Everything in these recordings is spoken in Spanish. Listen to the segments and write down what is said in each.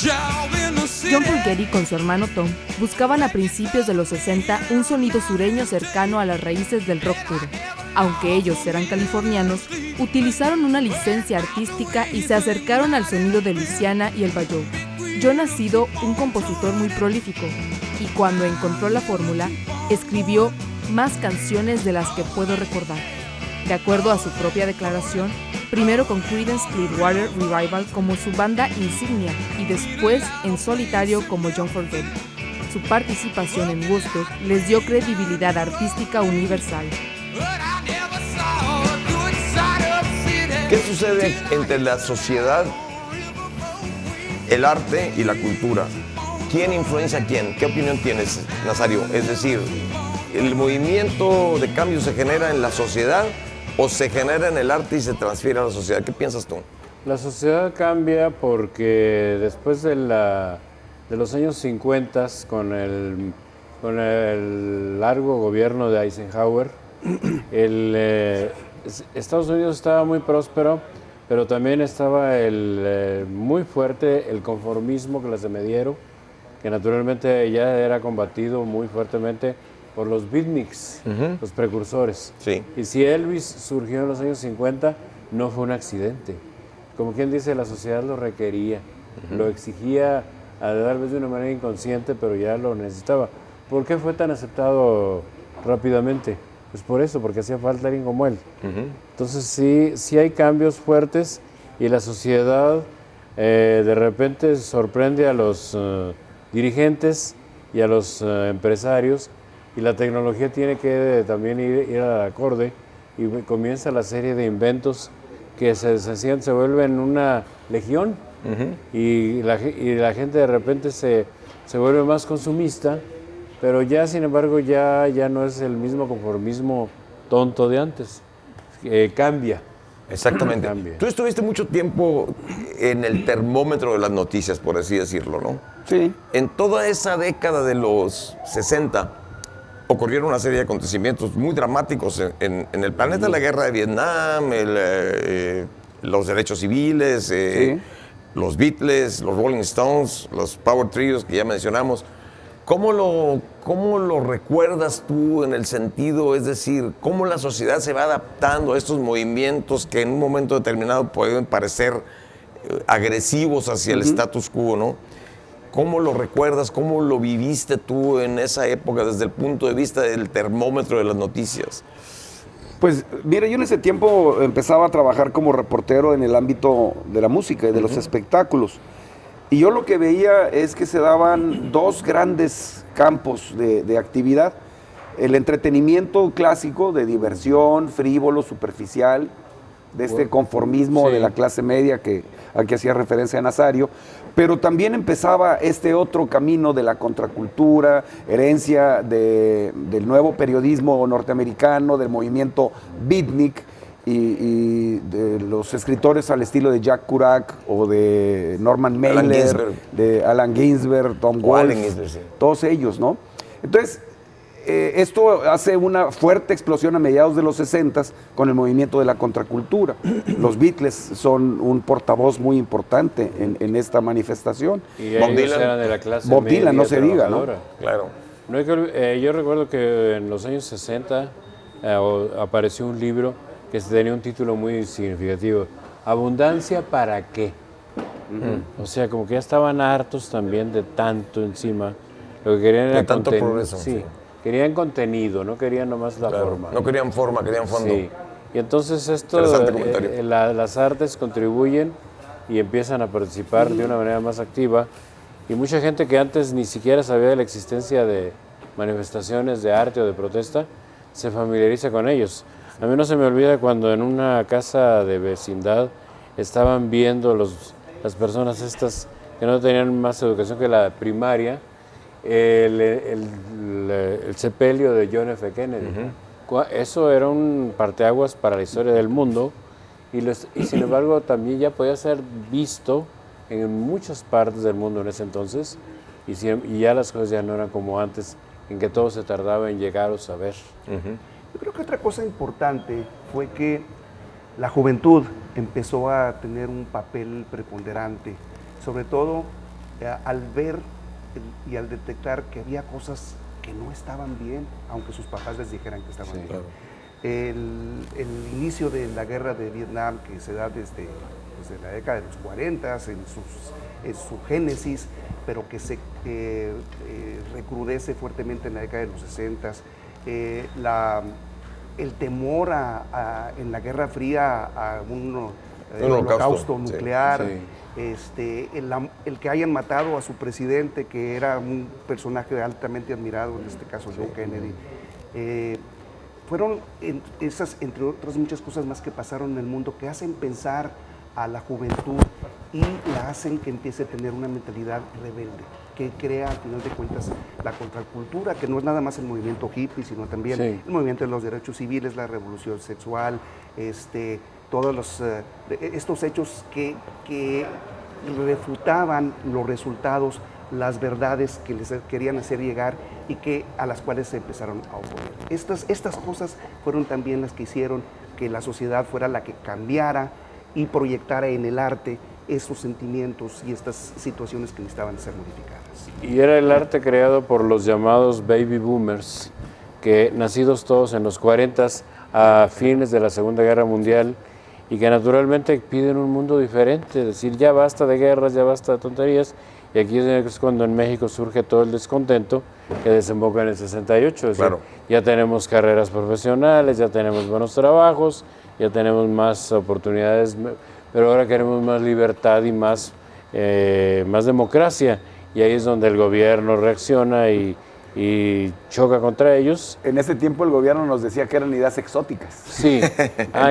John Fogerty con su hermano Tom buscaban a principios de los 60 un sonido sureño cercano a las raíces del rock puro. Aunque ellos eran californianos, utilizaron una licencia artística y se acercaron al sonido de Luisiana y el Bayou. John ha sido un compositor muy prolífico y cuando encontró la fórmula, escribió más canciones de las que puedo recordar. De acuerdo a su propia declaración, primero con Creedence Clearwater Revival como su banda insignia y después en solitario como John Fogerty. Su participación en Woodstock les dio credibilidad artística universal. ¿Qué sucede entre la sociedad, el arte y la cultura? ¿Quién influencia a quién? ¿Qué opinión tienes, Nazario? Es decir, ¿el movimiento de cambio se genera en la sociedad o se genera en el arte y se transfiere a la sociedad? ¿Qué piensas tú? La sociedad cambia porque después de los años 50, con el largo gobierno de Eisenhower, Estados Unidos estaba muy próspero, pero también estaba muy fuerte el conformismo clase mediero, que naturalmente ya era combatido muy fuertemente por los beatniks, los precursores. Sí. Y si Elvis surgió en los años 50, no fue un accidente. Como quien dice, la sociedad lo requería, lo exigía, tal vez de una manera inconsciente, pero ya lo necesitaba. ¿Por qué fue tan aceptado rápidamente? Pues por eso, porque hacía falta alguien como él. Entonces sí hay cambios fuertes y la sociedad de repente sorprende a los dirigentes y a los empresarios, y la tecnología tiene que también ir al acorde, y comienza la serie de inventos que se vuelven una legión, y la gente de repente se vuelve más consumista, pero ya sin embargo ya no es el mismo conformismo tonto de antes, cambia. Exactamente. Cambia. Tú estuviste mucho tiempo en el termómetro de las noticias, por así decirlo, ¿no? Sí. En toda esa década de los 60 ocurrieron una serie de acontecimientos muy dramáticos en el planeta: la guerra de Vietnam, los derechos civiles, Sí. los Beatles, los Rolling Stones, los Power Trios que ya mencionamos. ¿Cómo lo recuerdas tú en el sentido, es decir, cómo la sociedad se va adaptando a estos movimientos que en un momento determinado pueden parecer agresivos hacia el status quo, ¿no? ¿Cómo lo recuerdas? ¿Cómo lo viviste tú en esa época desde el punto de vista del termómetro de las noticias? Pues mira, yo en ese tiempo empezaba a trabajar como reportero en el ámbito de la música y de los espectáculos. Y yo lo que veía es que se daban dos grandes campos de actividad. El entretenimiento clásico, de diversión, frívolo, superficial, de este conformismo de la clase media a que hacía referencia Nazario, pero también empezaba este otro camino de la contracultura, herencia del nuevo periodismo norteamericano, del movimiento beatnik, y de los escritores al estilo de Jack Kerouac o de Norman Mailer, de Allen Ginsberg, Tom Wolfe, todos ellos, ¿no? Entonces, esto hace una fuerte explosión a mediados de los 60s con el movimiento de la contracultura. Los Beatles son un portavoz muy importante en esta manifestación. Y ellos eran de la clase Bob media Dylan, no se diga, ¿no? Claro. No hay yo recuerdo que en los años 60 apareció un libro que tenía un título muy significativo: ¿Abundancia para qué? O sea, como que ya estaban hartos también de tanto encima. Lo que querían era tanto progreso. Sí, querían contenido, no querían nomás la forma. No querían forma, querían fondo. Sí. Y entonces esto, las artes contribuyen y empiezan a participar de una manera más activa. Y mucha gente que antes ni siquiera sabía de la existencia de manifestaciones de arte o de protesta, se familiariza con ellos. A mí no se me olvida cuando en una casa de vecindad estaban viendo las personas estas que no tenían más educación que la primaria, el sepelio de John F. Kennedy. Eso era un parteaguas para la historia del mundo, y sin embargo también ya podía ser visto en muchas partes del mundo en ese entonces, y ya las cosas ya no eran como antes, en que todo se tardaba en llegar o saber. Yo creo que otra cosa importante fue que la juventud empezó a tener un papel preponderante, sobre todo al ver y al detectar que había cosas que no estaban bien, aunque sus papás les dijeran que estaban bien. Claro. El inicio de la guerra de Vietnam, que se da desde la década de los 40, en su génesis, pero que se recrudece fuertemente en la década de los 60, el temor en la Guerra Fría a un holocausto nuclear, el que hayan matado a su presidente, que era un personaje altamente admirado, en este caso John Kennedy. Fueron esas, entre otras muchas cosas más que pasaron en el mundo, que hacen pensar a la juventud y la hacen que empiece a tener una mentalidad rebelde, que crea, al final de cuentas, la contracultura, que no es nada más el movimiento hippie, sino también el movimiento de los derechos civiles, la revolución sexual, todos estos hechos que refutaban los resultados, las verdades que les querían hacer llegar y a las cuales se empezaron a oponer. Estas cosas fueron también las que hicieron que la sociedad fuera la que cambiara y proyectara en el arte esos sentimientos y estas situaciones que necesitaban ser modificadas. Y era el arte creado por los llamados baby boomers, que nacidos todos en los 40 a fines de la Segunda Guerra Mundial, y que naturalmente piden un mundo diferente, es decir, ya basta de guerras, ya basta de tonterías, y aquí es cuando en México surge todo el descontento que desemboca en el 68, es decir, ya tenemos carreras profesionales, ya tenemos buenos trabajos, ya tenemos más oportunidades, pero ahora queremos más libertad y más democracia, y ahí es donde el gobierno reacciona y choca contra ellos. En ese tiempo el gobierno nos decía que eran ideas exóticas. Sí,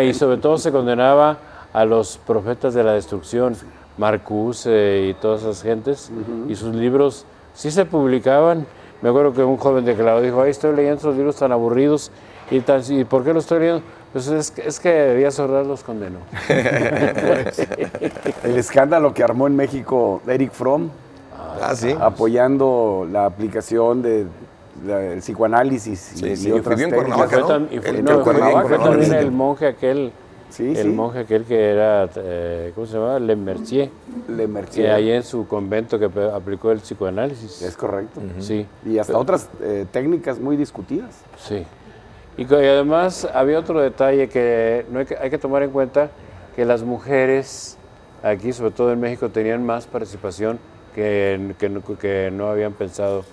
y sobre todo se condenaba a los profetas de la destrucción, Marcuse y todas esas gentes, y sus libros sí se publicaban. Me acuerdo que un joven declaró, dijo, ahí estoy leyendo esos libros tan aburridos, ¿y por qué los estoy leyendo? Pues es que Díaz Ordaz los condenó. El escándalo que armó en México Erich Fromm, apoyando la aplicación del psicoanálisis y otras técnicas. Fue también el monje aquel, monje aquel que era, ¿cómo se llama? Le Mercier. Que ahí en su convento que aplicó el psicoanálisis. Es correcto. Sí. Y hasta otras técnicas muy discutidas. Sí. Y además había otro detalle que hay que tomar en cuenta, que las mujeres aquí, sobre todo en México, tenían más participación que no habían pensado,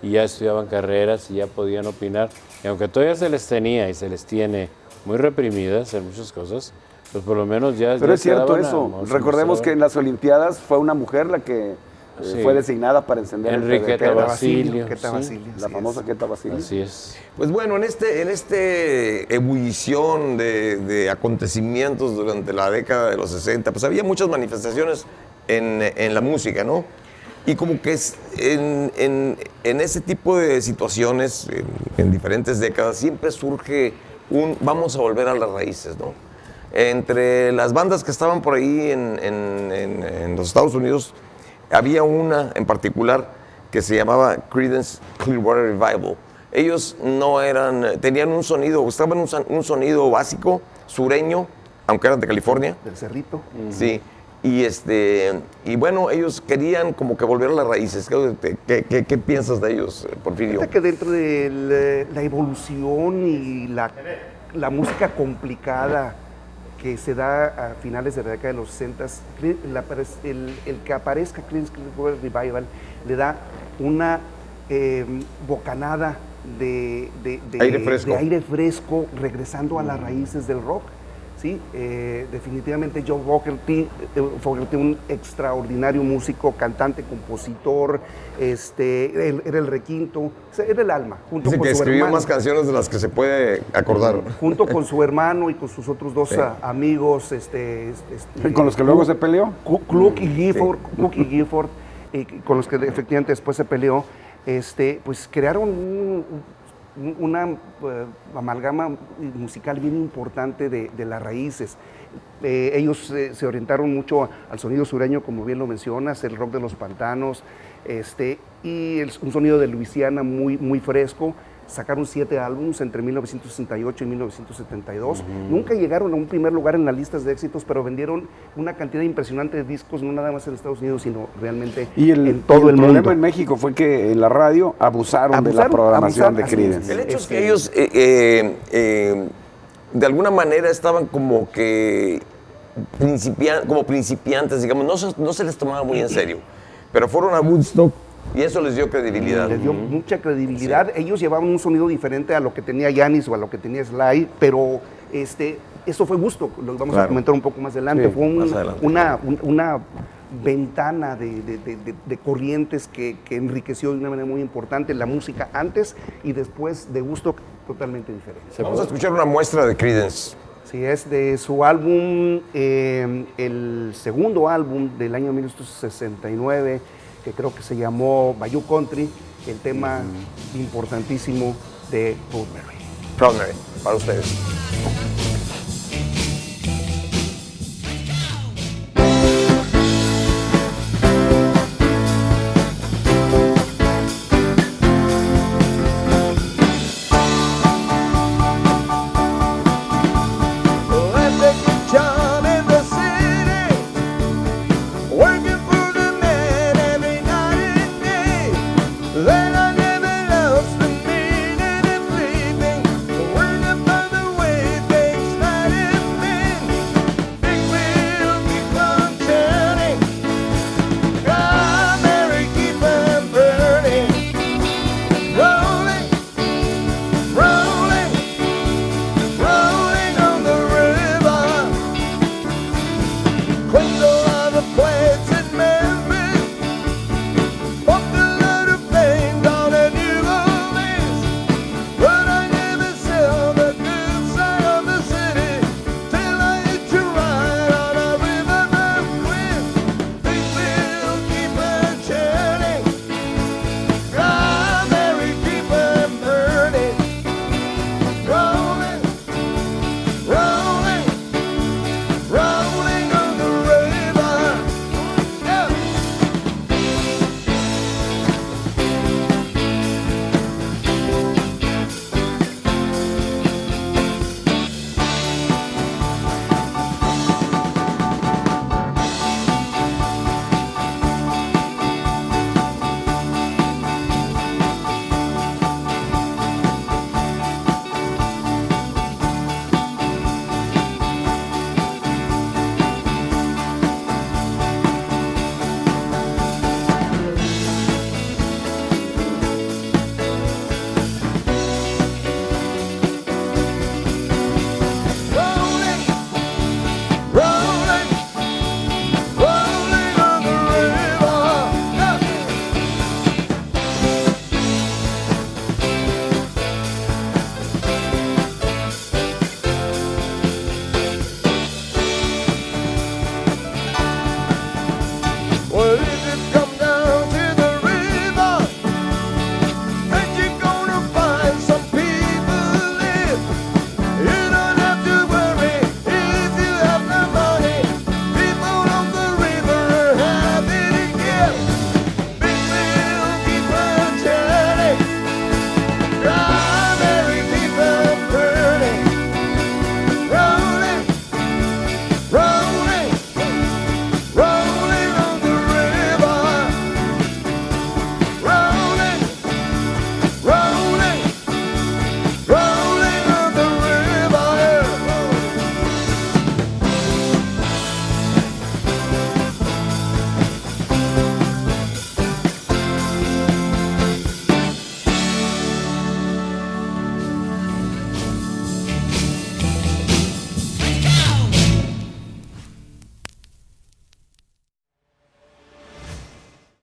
y ya estudiaban carreras y ya podían opinar, y aunque todavía se les tenía y se les tiene muy reprimidas en muchas cosas, pues por lo menos ya... Pero es cierto eso, recordemos que en las Olimpiadas fue una mujer la que fue designada para encender Enriqueta Basilio, la famosa Queta Basilio. Así es. Pues bueno, en este ebullición de acontecimientos durante la década de los 60, pues había muchas manifestaciones en la música, ¿no? Y como que en ese tipo de situaciones, en diferentes décadas, siempre surge vamos a volver a las raíces, ¿no? Entre las bandas que estaban por ahí en los Estados Unidos, había una en particular que se llamaba Creedence Clearwater Revival. Ellos tenían un sonido, estaban un sonido básico, sureño, aunque eran de California. Del Cerrito. Sí. Y bueno, ellos querían como que volver a las raíces. ¿Qué piensas de ellos, Porfirio? Fíjate que dentro de la evolución y la música complicada que se da a finales de la década de los 60, el que aparezca Creedence Clearwater Revival le da una bocanada de aire fresco, regresando a las raíces del rock. Sí, definitivamente John Fogerty, un extraordinario músico, cantante, compositor, era el requinto, era el alma, junto Dice con que su escribió hermano. más canciones de las que se puede acordar. Junto con su hermano y con sus otros dos amigos. ¿Con los que luego se peleó? Cook y Gifford, con los que efectivamente después se peleó, pues crearon una amalgama musical bien importante de las raíces. Ellos se orientaron mucho al sonido sureño, como bien lo mencionas, el rock de los pantanos, y un sonido de Luisiana muy, muy fresco, sacaron 7 álbumes entre 1968 y 1972. Nunca llegaron a un primer lugar en las listas de éxitos, pero vendieron una cantidad impresionante de discos, no nada más en Estados Unidos, sino realmente en todo el mundo. El problema en México fue que en la radio abusaron de la programación de Creedence. El hecho es que ellos, de alguna manera, estaban como que principiantes, digamos, no se les tomaba muy en serio, pero fueron a Woodstock y eso les dio credibilidad. Les dio mucha credibilidad. Sí. Ellos llevaban un sonido diferente a lo que tenía Janis o a lo que tenía Sly, pero eso fue Woodstock, lo vamos a comentar un poco más adelante. Sí, fue una ventana de corrientes que enriqueció de una manera muy importante la música antes y después de Woodstock, totalmente diferente. Vamos a escuchar una muestra de Creedence. Sí, es de su álbum, el segundo álbum del año 1969, que creo que se llamó Bayou Country, el tema importantísimo de Proud Mary. Proud Mary, para ustedes.